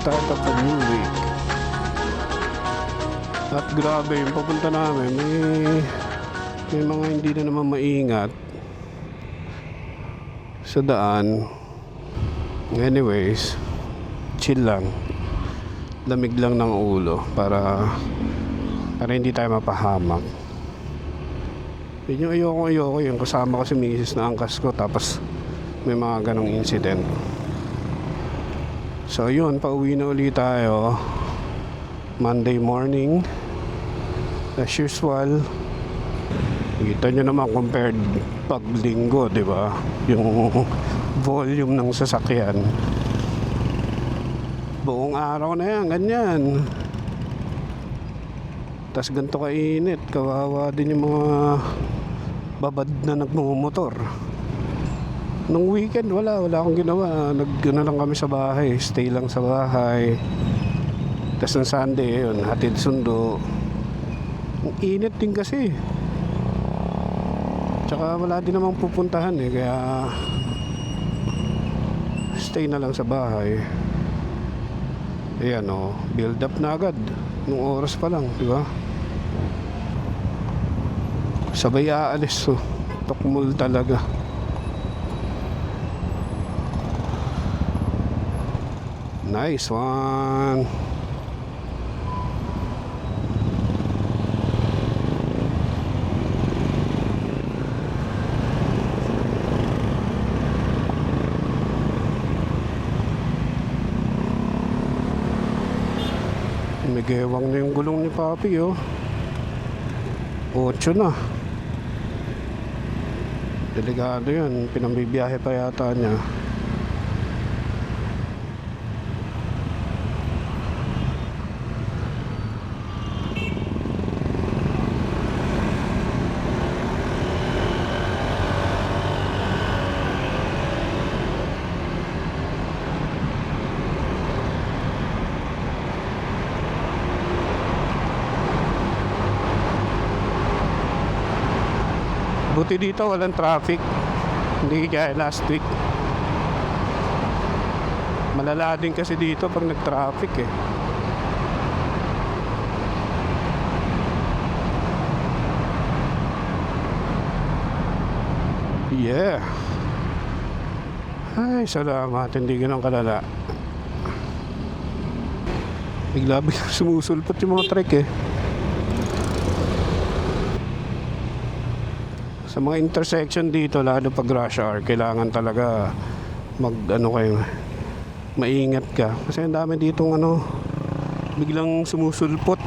start of a new week. At grabe yung papunta namin, may mga hindi na naman maingat sa daan. Anyways, chill lang, lamig lang ng ulo para hindi tayo mapahamak. Yun yung ayoko yung kasama ko si misis na angkas ko, tapos may mga ganong incident. So yun, pauwi na ulit tayo Monday morning as usual. Kita nyo naman compared pag linggo, di ba? Yung volume ng sasakyan. Buong araw na yan, ganyan. Tas ganito kainit, kawawa din yung mga babad na nagmumotor. Nung weekend, wala akong ginawa. Nag-ano lang kami sa bahay, stay lang sa bahay. Tas ng Sunday, yun, hatid sundo. Ang init din kasi. Tsaka wala din namang pupuntahan kaya stay na lang sa bahay. Ayan build up na agad nung oras pa lang, di ba? Sabay aalis, tukmul talaga. Nice one. Nagewang na yung gulong ni Papi 8 na. Delikado yun, pinambibiyahe pa yata niya. Buti dito walang traffic, hindi kaya last week. Malala din kasi dito pag nag-traffic Yeah. Ay, salamat, hindi ganun kalala. Bigla sumusulpot yung mga trek Sa mga intersection dito, lalo pag rush hour, kailangan talaga maingat ka. Kasi ang dami ditong biglang sumusulpot,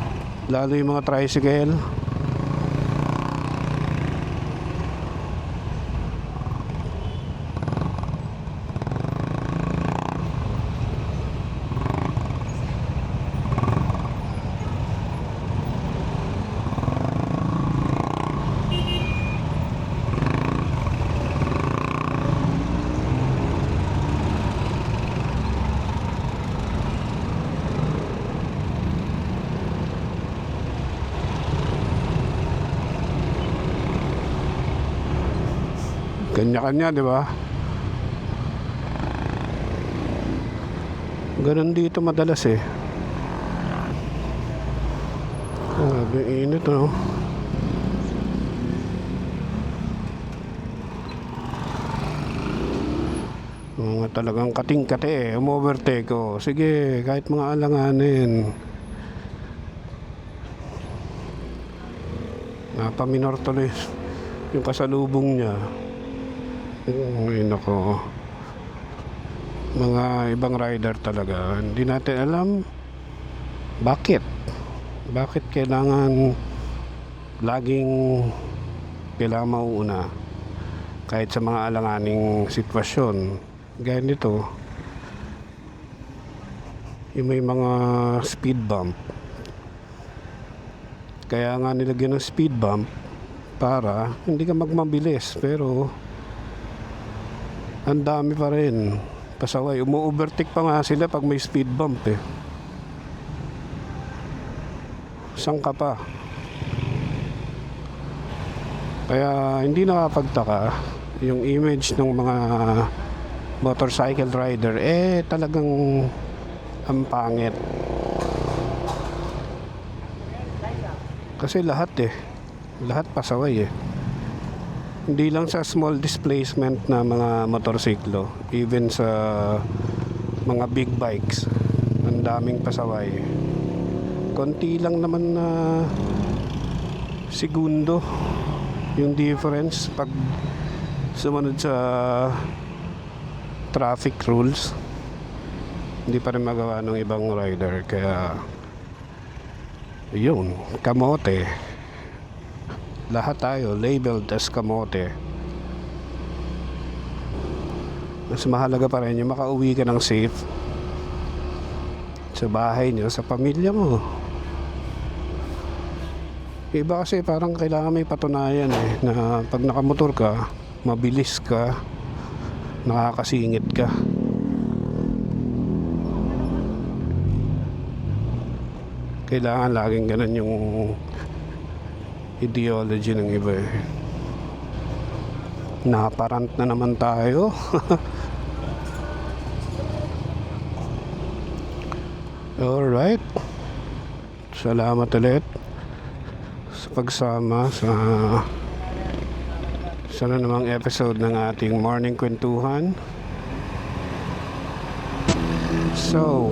lalo yung mga tricycle. Kanya-kanya, di ba? Ganun dito madalas Grabe init Mga talagang kating-kate umovertake Sige, kahit mga alanganin. Napaminor tuloy yung kasalubong niya. Ay nako, mga ibang rider talaga hindi natin alam bakit kailangan kailangan mauuna kahit sa mga alanganing sitwasyon. Gaya nito, yung may mga speed bump, kaya nga nilagyan ng speed bump para hindi ka magmabilis, pero ang dami pa rin pasaway. Umu-overtake pa nga sila pag may speed bump Saan ka pa? Kaya hindi nakapagtaka yung image ng mga motorcycle rider talagang ang pangit. Kasi lahat pasaway hindi lang sa small displacement na mga motorsiklo, even sa mga big bikes ang daming pasaway. Konti lang naman na segundo yung difference pag sumunod sa traffic rules. Hindi pa rin magawa ng ibang rider, kaya yun, kamote. Lahat tayo labeled as kamote. Mas mahalaga pa rin yung makauwi ka ng safe sa bahay niyo, sa pamilya mo. Iba kasi parang kailangan may patunayan na pag nakamotor ka, mabilis ka, nakakasingit ka. Kailangan laging ganun yung ideology ng iba Naparant na naman tayo. Alright. Salamat ulit sa pagsama sa namang episode ng ating morning kwentuhan. So,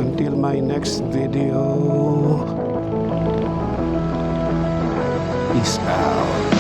until my next video, peace out.